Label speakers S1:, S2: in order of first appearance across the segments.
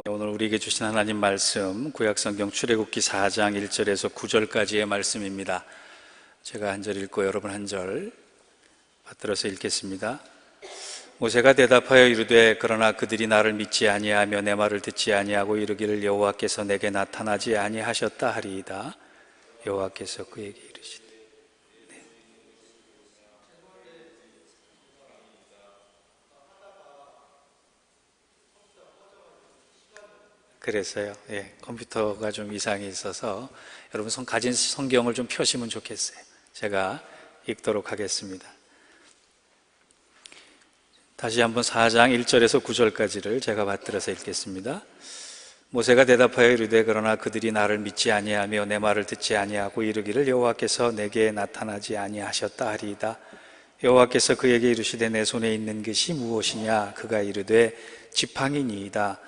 S1: 오늘 우리에게 주신 하나님 말씀 구약성경 출애굽기 4장 1절에서 9절까지의 말씀입니다. 제가 한 절 읽고 여러분 한 절 받들어서 읽겠습니다. 모세가 대답하여 이르되 그러나 그들이 나를 믿지 아니하며 내 말을 듣지 아니하고 이르기를 여호와께서 내게 나타나지 아니하셨다 하리이다. 여호와께서 그에게 이르시되 그래서요. 컴퓨터가 좀 이상이 있어서 여러분 가진 성경을 좀 펴시면 좋겠어요. 제가 읽도록 하겠습니다. 다시 한번 4장 1절에서 9절까지를 제가 받들어서 읽겠습니다. 모세가 대답하여 이르되 그러나 그들이 나를 믿지 아니하며 내 말을 듣지 아니하고 이르기를 여호와께서 내게 나타나지 아니하셨다 하리이다. 여호와께서 그에게 이르시되 내 손에 있는 것이 무엇이냐? 그가 이르되 지팡이니이다.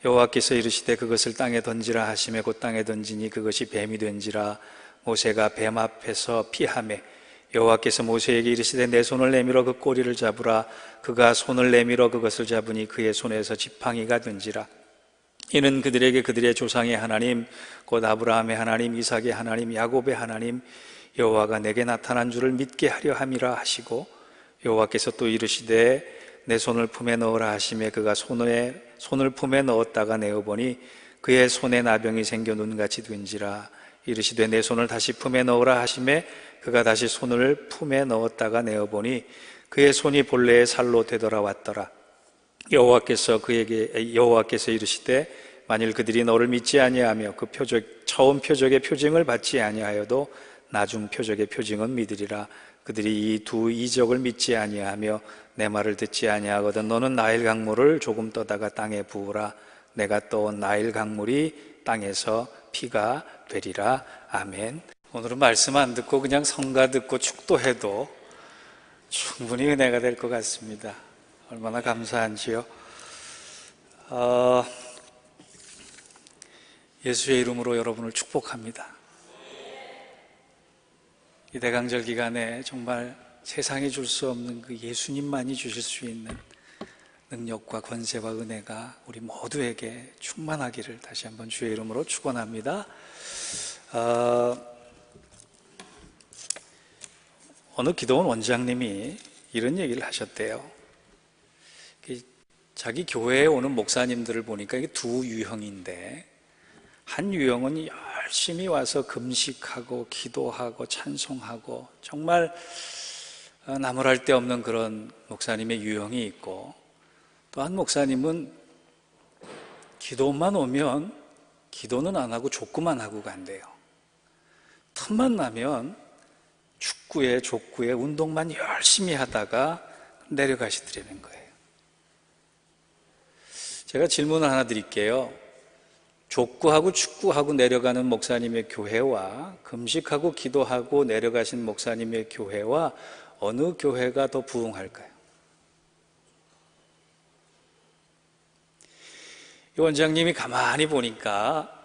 S1: 여호와께서 이르시되 그것을 땅에 던지라 하시매 곧 땅에 던지니 그것이 뱀이 된지라. 모세가 뱀 앞에서 피하매 여호와께서 모세에게 이르시되 내 손을 내밀어 그 꼬리를 잡으라. 그가 손을 내밀어 그것을 잡으니 그의 손에서 지팡이가 된지라. 이는 그들에게 그들의 조상의 하나님 곧 아브라함의 하나님 이삭의 하나님 야곱의 하나님 여호와가 내게 나타난 줄을 믿게 하려 함이라 하시고, 여호와께서 또 이르시되 내 손을 품에 넣으라 하시매 그가 손을 품에 넣었다가 내어보니 그의 손에 나병이 생겨 눈같이 된지라. 이르시되 내 손을 다시 품에 넣으라 하시매 그가 다시 손을 품에 넣었다가 내어보니 그의 손이 본래의 살로 되돌아왔더라. 여호와께서 이르시되 만일 그들이 너를 믿지 아니하며 그 처음 표적의 표징을 받지 아니하여도 나중 표적의 표징은 믿으리라. 그들이 이 두 이적을 믿지 아니하며 내 말을 듣지 아니하거든 너는 나일 강물을 조금 떠다가 땅에 부으라. 내가 떠온 나일 강물이 땅에서 피가 되리라. 아멘. 오늘은 말씀 안 듣고 그냥 성가 듣고 축도해도 충분히 은혜가 될 것 같습니다. 얼마나 감사한지요. 예수의 이름으로 여러분을 축복합니다. 이 대강절 기간에 정말 세상이 줄 수 없는 그 예수님만이 주실 수 있는 능력과 권세와 은혜가 우리 모두에게 충만하기를 다시 한번 주의 이름으로 축원합니다. 어느 기도원 원장님이 이런 얘기를 하셨대요. 자기 교회에 오는 목사님들을 보니까 이게 두 유형인데, 한 유형은 열심히 와서 금식하고 기도하고 찬송하고 정말 나무랄 데 없는 그런 목사님의 유형이 있고, 또 한 목사님은 기도만 오면 기도는 안 하고 족구만 하고 간대요. 틈만 나면 축구에 족구에 운동만 열심히 하다가 내려가시더라는 거예요. 제가 질문을 하나 드릴게요. 족구하고 축구하고 내려가는 목사님의 교회와 금식하고 기도하고 내려가신 목사님의 교회와 어느 교회가 더 부흥할까요? 이 원장님이 가만히 보니까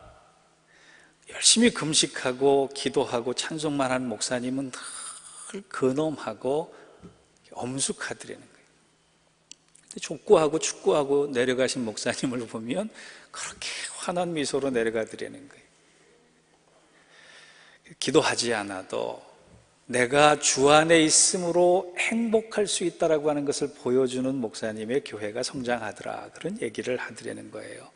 S1: 열심히 금식하고 기도하고 찬송만 하는 목사님은 늘 근엄하고 엄숙하더라는 거예요. 족구하고 축구하고 내려가신 목사님을 보면 그렇게 환한 미소로 내려가더라는 거예요. 기도하지 않아도 내가 주 안에 있음으로 행복할 수 있다라고 하는 것을 보여주는 목사님의 교회가 성장하더라, 그런 얘기를 하더라는 거예요.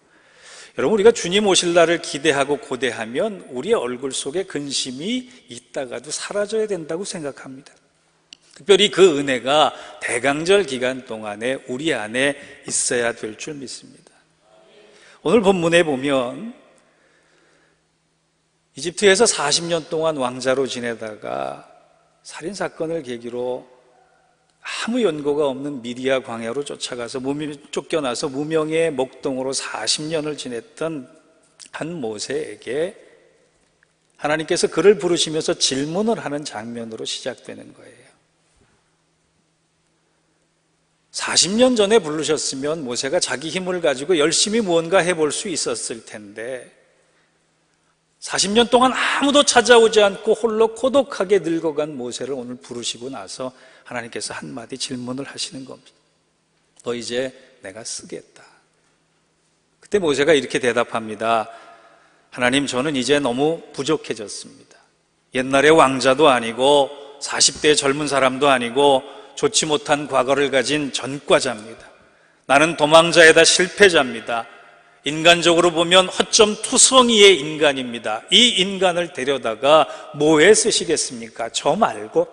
S1: 여러분, 우리가 주님 오실 날을 기대하고 고대하면 우리의 얼굴 속에 근심이 있다가도 사라져야 된다고 생각합니다. 특별히 그 은혜가 대강절 기간 동안에 우리 안에 있어야 될 줄 믿습니다. 오늘 본문에 보면 이집트에서 40년 동안 왕자로 지내다가 살인사건을 계기로 아무 연고가 없는 미디아 광야로 쫓겨나서 무명의 목동으로 40년을 지냈던 한 모세에게 하나님께서 그를 부르시면서 질문을 하는 장면으로 시작되는 거예요. 40년 전에 부르셨으면 모세가 자기 힘을 가지고 열심히 무언가 해볼 수 있었을 텐데 40년 동안 아무도 찾아오지 않고 홀로 고독하게 늙어간 모세를 오늘 부르시고 나서 하나님께서 한마디 질문을 하시는 겁니다. 너 이제 내가 쓰겠다. 그때 모세가 이렇게 대답합니다. 하나님, 저는 이제 너무 부족해졌습니다. 옛날의 왕자도 아니고 40대의 젊은 사람도 아니고 좋지 못한 과거를 가진 전과자입니다. 나는 도망자에다 실패자입니다. 인간적으로 보면 허점투성이의 인간입니다. 이 인간을 데려다가 뭐에 쓰시겠습니까? 저 말고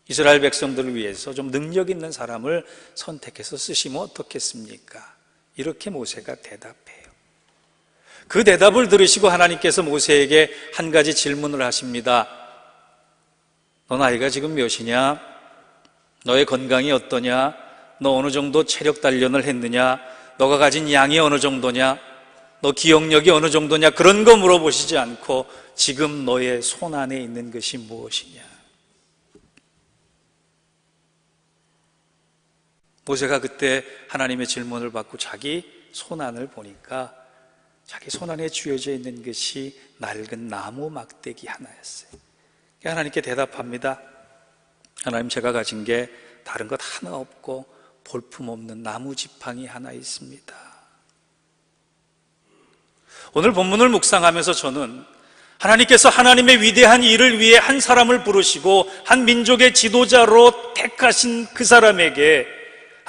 S1: 이스라엘 백성들을 위해서 좀 능력 있는 사람을 선택해서 쓰시면 어떻겠습니까? 이렇게 모세가 대답해요. 그 대답을 들으시고 하나님께서 모세에게 한 가지 질문을 하십니다. 너 나이가 지금 몇이냐? 너의 건강이 어떠냐? 너 어느 정도 체력 단련을 했느냐? 너가 가진 양이 어느 정도냐? 너 기억력이 어느 정도냐? 그런 거 물어보시지 않고 지금 너의 손 안에 있는 것이 무엇이냐? 모세가 그때 하나님의 질문을 받고 자기 손 안을 보니까 자기 손 안에 쥐어져 있는 것이 낡은 나무 막대기 하나였어요. 하나님께 대답합니다. 하나님, 제가 가진 게 다른 것 하나 없고 볼품없는 나무 지팡이 하나 있습니다. 오늘 본문을 묵상하면서 저는 하나님께서 하나님의 위대한 일을 위해 한 사람을 부르시고 한 민족의 지도자로 택하신 그 사람에게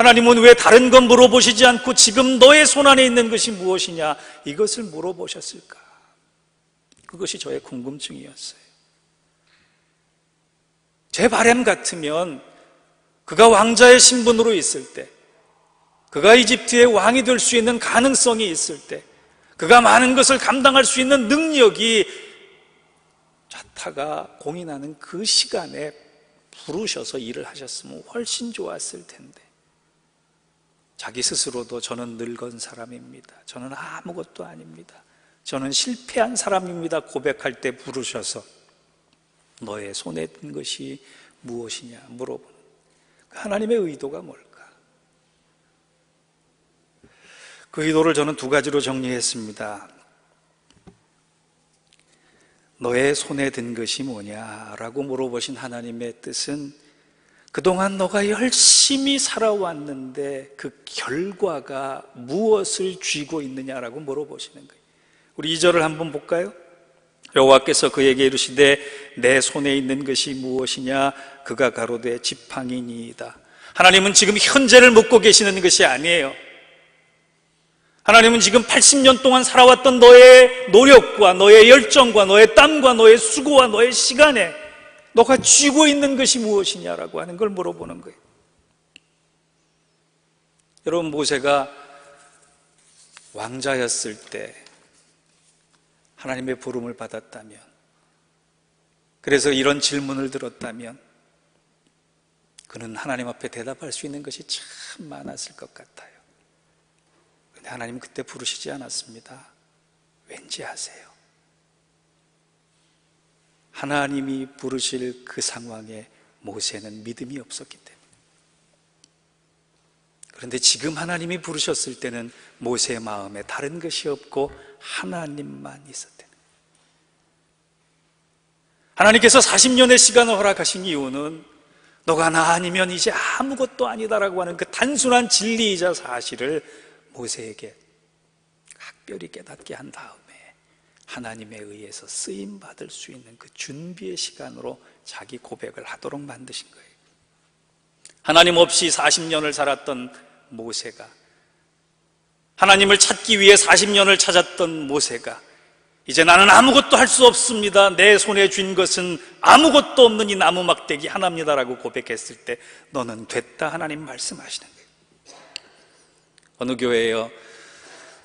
S1: 하나님은 왜 다른 건 물어보시지 않고 지금 너의 손 안에 있는 것이 무엇이냐, 이것을 물어보셨을까? 그것이 저의 궁금증이었어요. 제 바람 같으면 그가 왕자의 신분으로 있을 때, 그가 이집트의 왕이 될 수 있는 가능성이 있을 때, 그가 많은 것을 감당할 수 있는 능력이 자타가 공인하는 그 시간에 부르셔서 일을 하셨으면 훨씬 좋았을 텐데, 자기 스스로도 저는 늙은 사람입니다, 저는 아무것도 아닙니다, 저는 실패한 사람입니다 고백할 때 부르셔서 너의 손에 든 것이 무엇이냐 물어보는 하나님의 의도가 뭘까? 그 의도를 저는 두 가지로 정리했습니다. 너의 손에 든 것이 뭐냐라고 물어보신 하나님의 뜻은 그동안 너가 열심히 살아왔는데 그 결과가 무엇을 쥐고 있느냐라고 물어보시는 거예요. 우리 2절을 한번 볼까요? 여호와께서 그에게 이르시되 내 손에 있는 것이 무엇이냐? 그가 가로되 지팡이니이다. 하나님은 지금 현재를 묻고 계시는 것이 아니에요. 하나님은 지금 80년 동안 살아왔던 너의 노력과 너의 열정과 너의 땀과 너의 수고와 너의 시간에 너가 쥐고 있는 것이 무엇이냐라고 하는 걸 물어보는 거예요. 여러분, 모세가 왕자였을 때 하나님의 부름을 받았다면, 그래서 이런 질문을 들었다면 그는 하나님 앞에 대답할 수 있는 것이 참 많았을 것 같아요. 그런데 하나님은 그때 부르시지 않았습니다. 왠지 아세요? 하나님이 부르실 그 상황에 모세는 믿음이 없었기 때문에. 그런데 지금 하나님이 부르셨을 때는 모세의 마음에 다른 것이 없고 하나님만 있었대요. 하나님께서 40년의 시간을 허락하신 이유는 너가 나 아니면 이제 아무것도 아니다라고 하는 그 단순한 진리이자 사실을 모세에게 각별히 깨닫게 한 다음에 하나님에 의해서 쓰임받을 수 있는 그 준비의 시간으로 자기 고백을 하도록 만드신 거예요. 하나님 없이 40년을 살았던 모세가, 하나님을 찾기 위해 40년을 찾았던 모세가 이제 나는 아무것도 할 수 없습니다, 내 손에 쥔 것은 아무것도 없는 이 나무 막대기 하나입니다라고 고백했을 때 너는 됐다, 하나님 말씀하시는 거예요. 어느 교회에요,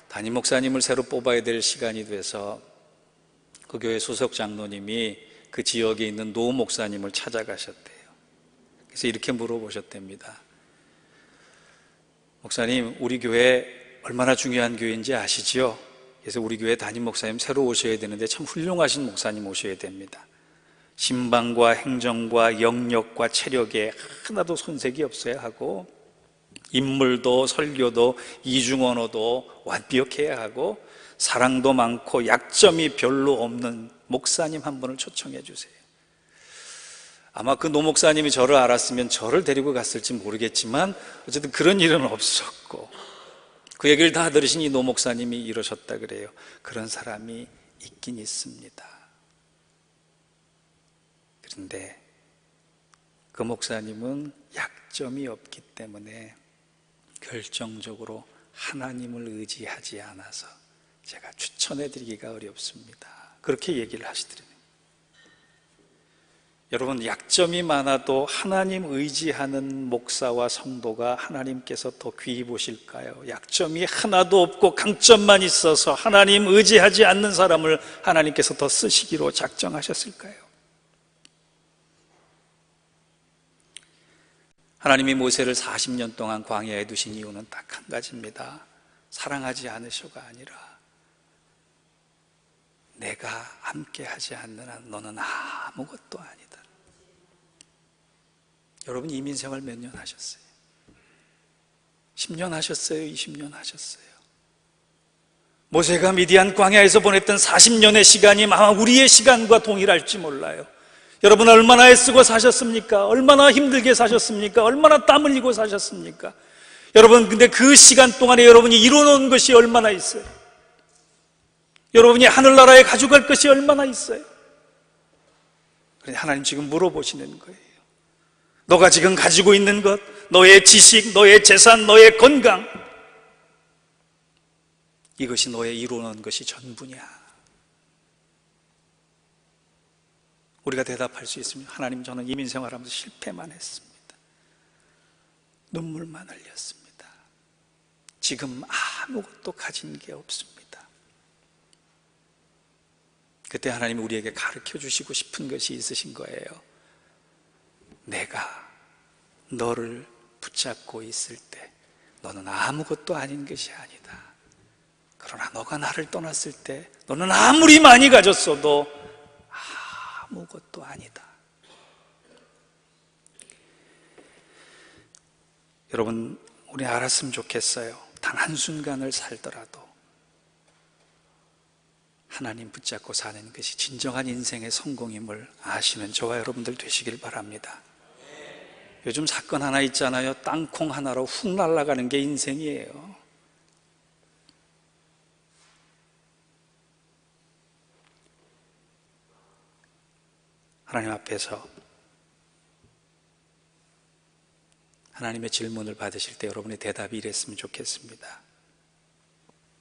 S1: 담임 목사님을 새로 뽑아야 될 시간이 돼서 그 교회 소속 장로님이 그 지역에 있는 노 목사님을 찾아가셨대요. 그래서 이렇게 물어보셨답니다. 목사님, 우리 교회 얼마나 중요한 교회인지 아시지요? 그래서 우리 교회 담임 목사님 새로 오셔야 되는데 참 훌륭하신 목사님 오셔야 됩니다. 신방과 행정과 영역과 체력에 하나도 손색이 없어야 하고 인물도 설교도 이중언어도 완벽해야 하고 사랑도 많고 약점이 별로 없는 목사님 한 분을 초청해 주세요. 아마 그 노 목사님이 저를 알았으면 저를 데리고 갔을지 모르겠지만 어쨌든 그런 일은 없었고, 그 얘기를 다 들으신 이 노 목사님이 이러셨다 그래요. 그런 사람이 있긴 있습니다. 그런데 그 목사님은 약점이 없기 때문에 결정적으로 하나님을 의지하지 않아서 제가 추천해 드리기가 어렵습니다. 그렇게 얘기를 하시더래요. 여러분, 약점이 많아도 하나님 의지하는 목사와 성도가 하나님께서 더 귀히 보실까요? 약점이 하나도 없고 강점만 있어서 하나님 의지하지 않는 사람을 하나님께서 더 쓰시기로 작정하셨을까요? 하나님이 모세를 40년 동안 광야에 두신 이유는 딱 한 가지입니다. 사랑하지 않으셔가 아니라 내가 함께하지 않는 한 너는 아무것도 아니다. 여러분, 이민생활 몇 년 하셨어요? 10년 하셨어요? 20년 하셨어요? 모세가 미디안 광야에서 보냈던 40년의 시간이 아마 우리의 시간과 동일할지 몰라요. 여러분, 얼마나 애쓰고 사셨습니까? 얼마나 힘들게 사셨습니까? 얼마나 땀 흘리고 사셨습니까? 여러분, 근데 그 시간 동안에 여러분이 이뤄놓은 것이 얼마나 있어요? 여러분이 하늘나라에 가져갈 것이 얼마나 있어요? 그런데 하나님 지금 물어보시는 거예요. 너가 지금 가지고 있는 것, 너의 지식, 너의 재산, 너의 건강, 이것이 너의 이루는 것이 전부냐? 우리가 대답할 수 있으면, 하나님, 저는 이민생활하면서 실패만 했습니다. 눈물만 흘렸습니다. 지금 아무것도 가진 게 없습니다. 그때 하나님이 우리에게 가르쳐 주시고 싶은 것이 있으신 거예요. 내가 너를 붙잡고 있을 때 너는 아무것도 아닌 것이 아니다. 그러나 너가 나를 떠났을 때 너는 아무리 많이 가졌어도 아무것도 아니다. 여러분, 우리 알았으면 좋겠어요. 단 한순간을 살더라도 하나님 붙잡고 사는 것이 진정한 인생의 성공임을 아시는 저와 여러분들 되시길 바랍니다. 요즘 사건 하나 있잖아요. 땅콩 하나로 훅 날아가는 게 인생이에요. 하나님 앞에서 하나님의 질문을 받으실 때 여러분의 대답이 이랬으면 좋겠습니다.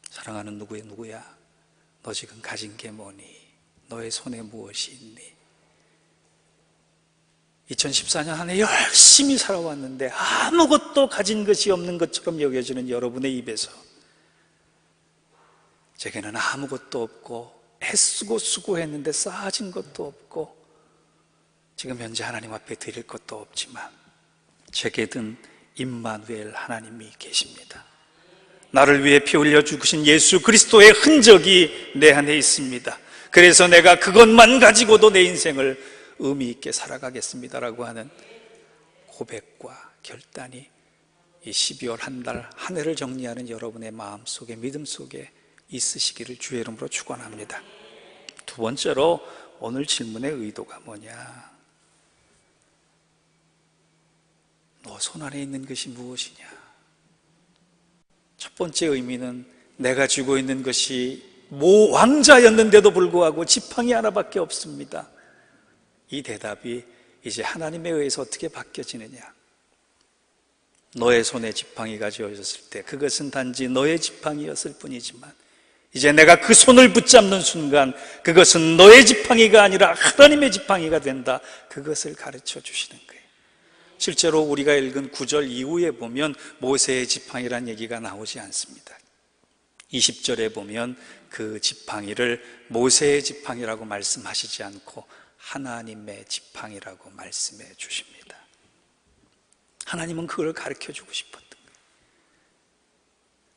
S1: 사랑하는 누구야? 너 지금 가진 게 뭐니? 너의 손에 무엇이 있니? 2014년 한 해 열심히 살아왔는데 아무것도 가진 것이 없는 것처럼 여겨지는 여러분의 입에서 제게는 아무것도 없고 애쓰고 수고했는데 쌓아진 것도 없고 지금 현재 하나님 앞에 드릴 것도 없지만 제게 든 임마누엘 하나님이 계십니다. 나를 위해 피 흘려 죽으신 예수 그리스도의 흔적이 내 안에 있습니다. 그래서 내가 그것만 가지고도 내 인생을 의미 있게 살아가겠습니다라고 하는 고백과 결단이 이 12월 한 달 한 해를 정리하는 여러분의 마음속에, 믿음 속에 있으시기를 주의 이름으로 축원합니다. 두 번째로 오늘 질문의 의도가 뭐냐? 너 손 안에 있는 것이 무엇이냐? 첫 번째 의미는 내가 쥐고 있는 것이 왕자였는데도 불구하고 지팡이 하나밖에 없습니다. 이 대답이 이제 하나님에 의해서 어떻게 바뀌어지느냐? 너의 손에 지팡이가 쥐어졌을 때 그것은 단지 너의 지팡이였을 뿐이지만 이제 내가 그 손을 붙잡는 순간 그것은 너의 지팡이가 아니라 하나님의 지팡이가 된다. 그것을 가르쳐 주시는 거예요. 실제로 우리가 읽은 9절 이후에 보면 모세의 지팡이란 얘기가 나오지 않습니다. 20절에 보면 그 지팡이를 모세의 지팡이라고 말씀하시지 않고 하나님의 지팡이라고 말씀해 주십니다. 하나님은 그걸 가르쳐 주고 싶었던 거예요.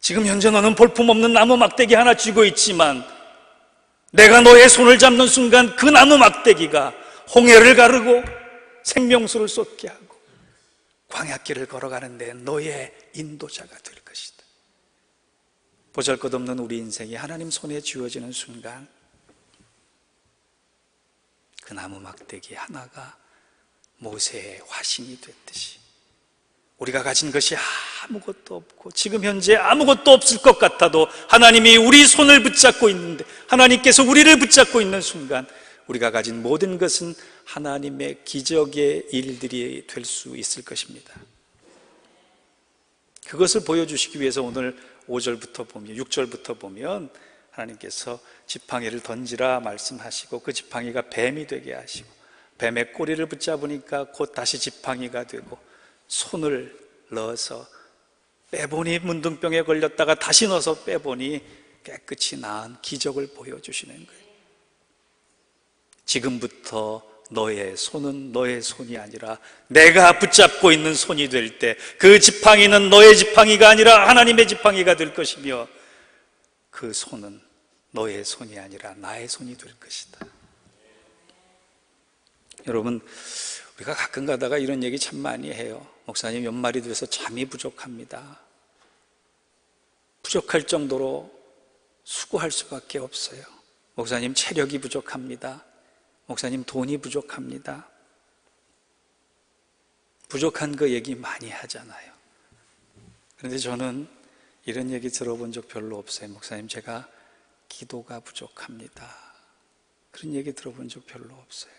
S1: 지금 현재 너는 볼품없는 나무 막대기 하나 쥐고 있지만 내가 너의 손을 잡는 순간 그 나무 막대기가 홍해를 가르고 생명수를 쏟게 하고 광야길을 걸어가는데 너의 인도자가 될 것이다. 보잘것없는 우리 인생이 하나님 손에 쥐어지는 순간 그 나무 막대기 하나가 모세의 화신이 됐듯이 우리가 가진 것이 아무것도 없고 지금 현재 아무것도 없을 것 같아도 하나님이 우리 손을 붙잡고 있는데, 하나님께서 우리를 붙잡고 있는 순간 우리가 가진 모든 것은 하나님의 기적의 일들이 될 수 있을 것입니다. 그것을 보여주시기 위해서 오늘 5절부터 보면, 6절부터 보면 하나님께서 지팡이를 던지라 말씀하시고 그 지팡이가 뱀이 되게 하시고, 뱀의 꼬리를 붙잡으니까 곧 다시 지팡이가 되고, 손을 넣어서 빼보니 문둥병에 걸렸다가 다시 넣어서 빼보니 깨끗이 나은 기적을 보여주시는 거예요. 지금부터 너의 손은 너의 손이 아니라 내가 붙잡고 있는 손이 될 때 그 지팡이는 너의 지팡이가 아니라 하나님의 지팡이가 될 것이며, 그 손은 너의 손이 아니라 나의 손이 될 것이다. 여러분, 우리가 가끔 가다가 이런 얘기 참 많이 해요. 목사님, 연말이 돼서 잠이 부족합니다. 부족할 정도로 수고할 수밖에 없어요. 목사님, 체력이 부족합니다. 목사님, 돈이 부족합니다. 부족한 거 얘기 많이 하잖아요. 그런데 저는 이런 얘기 들어본 적 별로 없어요. 목사님, 제가 기도가 부족합니다. 그런 얘기 들어본 적 별로 없어요.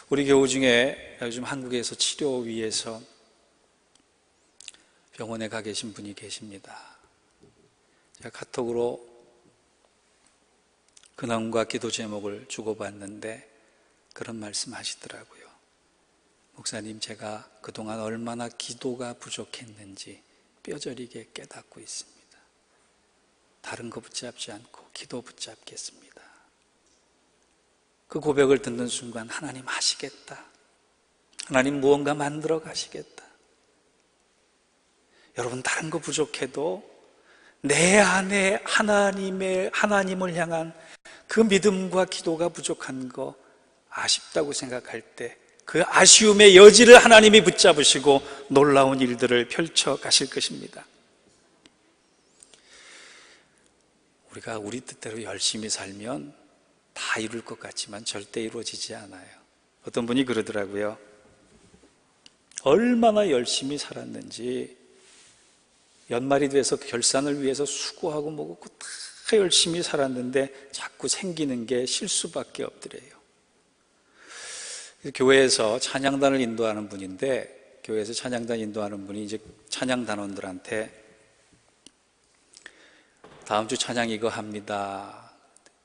S1: 우리 교우 중에 요즘 한국에서 치료 위해서 병원에 가 계신 분이 계십니다. 제가 카톡으로 근황과 기도 제목을 주고받는데 그런 말씀 하시더라고요. 목사님, 제가 그동안 얼마나 기도가 부족했는지 뼈저리게 깨닫고 있습니다. 다른 거 붙잡지 않고 기도 붙잡겠습니다. 그 고백을 듣는 순간 하나님 하시겠다, 하나님 무언가 만들어 가시겠다. 여러분, 다른 거 부족해도 내 안에 하나님을 향한 그 믿음과 기도가 부족한 거 아쉽다고 생각할 때 그 아쉬움의 여지를 하나님이 붙잡으시고 놀라운 일들을 펼쳐 가실 것입니다. 우리가 우리 뜻대로 열심히 살면 다 이룰 것 같지만 절대 이루어지지 않아요. 어떤 분이 그러더라고요. 얼마나 열심히 살았는지 연말이 돼서 결산을 위해서 수고하고 뭐고 다 열심히 살았는데 자꾸 생기는 게 실수밖에 없더래요. 교회에서 찬양단을 인도하는 분인데, 교회에서 찬양단 인도하는 분이 이제 찬양단원들한테 다음 주 찬양 이거 합니다.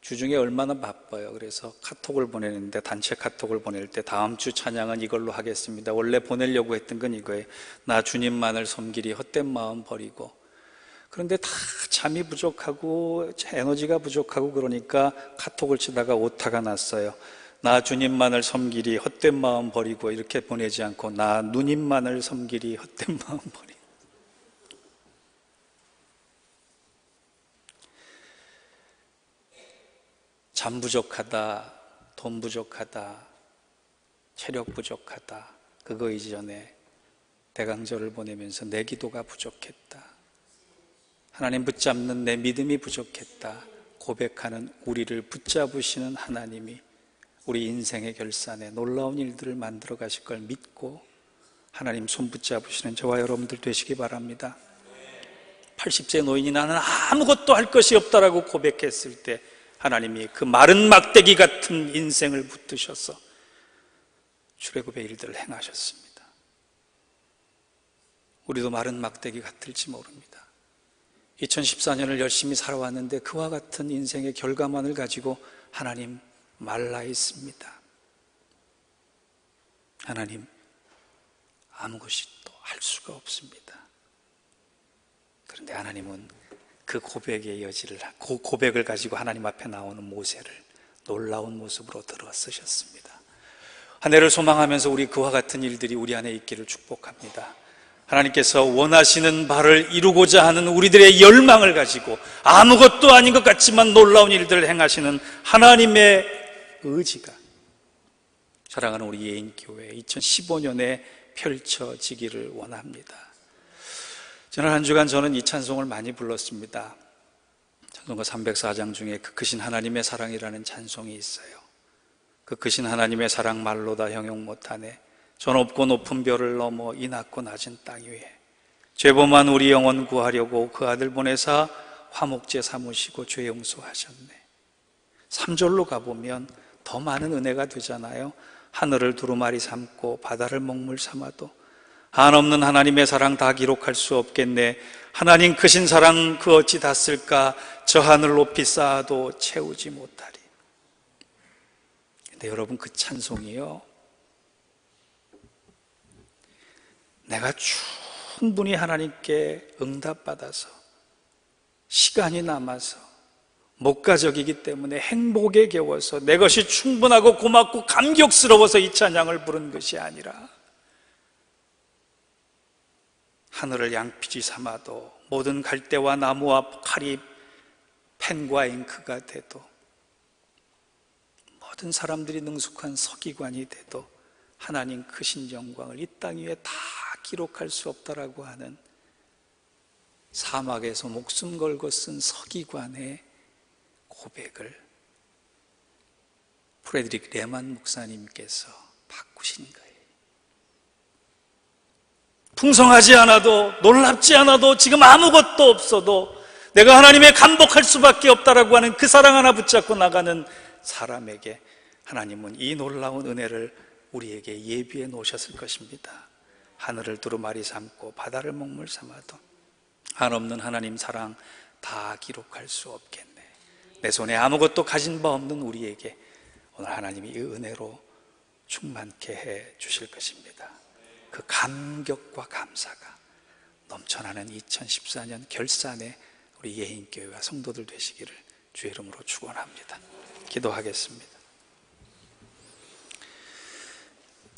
S1: 주중에 얼마나 바빠요. 그래서 카톡을 보내는데, 단체 카톡을 보낼 때 다음 주 찬양은 이걸로 하겠습니다. 원래 보내려고 했던 건 이거예요. 나 주님만을 섬기리 헛된 마음 버리고. 그런데 다 잠이 부족하고 에너지가 부족하고 그러니까 카톡을 치다가 오타가 났어요. 나 주님만을 섬기리 헛된 마음 버리고, 이렇게 보내지 않고 나 누님만을 섬기리 헛된 마음 버리고. 잠 부족하다, 돈 부족하다, 체력 부족하다, 그거 이전에 대강절을 보내면서 내 기도가 부족했다, 하나님 붙잡는 내 믿음이 부족했다 고백하는 우리를 붙잡으시는 하나님이 우리 인생의 결산에 놀라운 일들을 만들어 가실 걸 믿고 하나님 손 붙잡으시는 저와 여러분들 되시기 바랍니다. 80세 노인이 나는 아무것도 할 것이 없다라고 고백했을 때 하나님이 그 마른 막대기 같은 인생을 붙드셔서 출애굽의 일들을 행하셨습니다. 우리도 마른 막대기 같을지 모릅니다. 2014년을 열심히 살아왔는데 그와 같은 인생의 결과만을 가지고 하나님 말라 있습니다. 하나님 아무것도 할 수가 없습니다. 그런데 하나님은 그 고백의 여지를, 그 고백을 가지고 하나님 앞에 나오는 모세를 놀라운 모습으로 들어 쓰셨습니다. 한 해를 소망하면서 우리 그와 같은 일들이 우리 안에 있기를 축복합니다. 하나님께서 원하시는 바를 이루고자 하는 우리들의 열망을 가지고 아무것도 아닌 것 같지만 놀라운 일들을 행하시는 하나님의 의지가 사랑하는 우리 예인교회 2015년에 펼쳐지기를 원합니다. 지난 한 주간 저는 이 찬송을 많이 불렀습니다. 찬송가 304장 중에 그 크신 하나님의 사랑이라는 찬송이 있어요. 그 크신 하나님의 사랑 말로 다 형용 못하네. 저 높고 높은 별을 넘어 이 낮고 낮은 땅 위에 죄범한 우리 영혼 구하려고 그 아들 보내사 화목제 삼으시고 죄 용서하셨네. 3절로 가보면 더 많은 은혜가 되잖아요. 하늘을 두루마리 삼고 바다를 먹물 삼아도 한없는 하나님의 사랑 다 기록할 수 없겠네. 하나님 크신 사랑 그 어찌 다 쓸까. 저 하늘 높이 쌓아도 채우지 못하리. 근데 여러분, 그 찬송이요, 내가 충분히 하나님께 응답받아서 시간이 남아서 목가적이기 때문에 행복에 겨워서 내 것이 충분하고 고맙고 감격스러워서 이 찬양을 부른 것이 아니라 하늘을 양피지 삼아도 모든 갈대와 나무와 칼이 펜과 잉크가 돼도 모든 사람들이 능숙한 서기관이 돼도 하나님 크신 영광을 이 땅 위에 다 기록할 수 없다라고 하는 사막에서 목숨 걸고 쓴 서기관의 고백을 프레드릭 레만 목사님께서 바꾸신 거예요. 풍성하지 않아도, 놀랍지 않아도, 지금 아무것도 없어도 내가 하나님의 감복할 수밖에 없다라고 하는 그 사랑 하나 붙잡고 나가는 사람에게 하나님은 이 놀라운 은혜를 우리에게 예비해 놓으셨을 것입니다. 하늘을 두루마리 삼고 바다를 먹물 삼아도 한없는 하나님 사랑 다 기록할 수 없겠네. 내 손에 아무것도 가진 바 없는 우리에게 오늘 하나님이 이 은혜로 충만케 해 주실 것입니다. 그 감격과 감사가 넘쳐나는 2014년 결산의 우리 예인교회와 성도들 되시기를 주의 이름으로 축원합니다. 기도하겠습니다.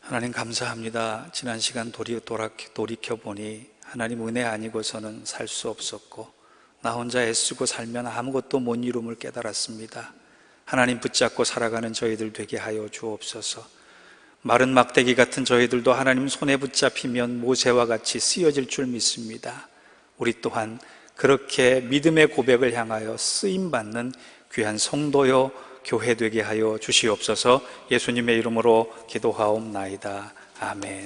S1: 하나님 감사합니다. 지난 시간 돌이켜보니 하나님 은혜 아니고서는 살 수 없었고 나 혼자 애쓰고 살면 아무것도 못 이룸을 깨달았습니다. 하나님 붙잡고 살아가는 저희들 되게 하여 주옵소서. 마른 막대기 같은 저희들도 하나님 손에 붙잡히면 모세와 같이 쓰여질 줄 믿습니다. 우리 또한 그렇게 믿음의 고백을 향하여 쓰임받는 귀한 성도요 교회 되게 하여 주시옵소서. 예수님의 이름으로 기도하옵나이다. 아멘.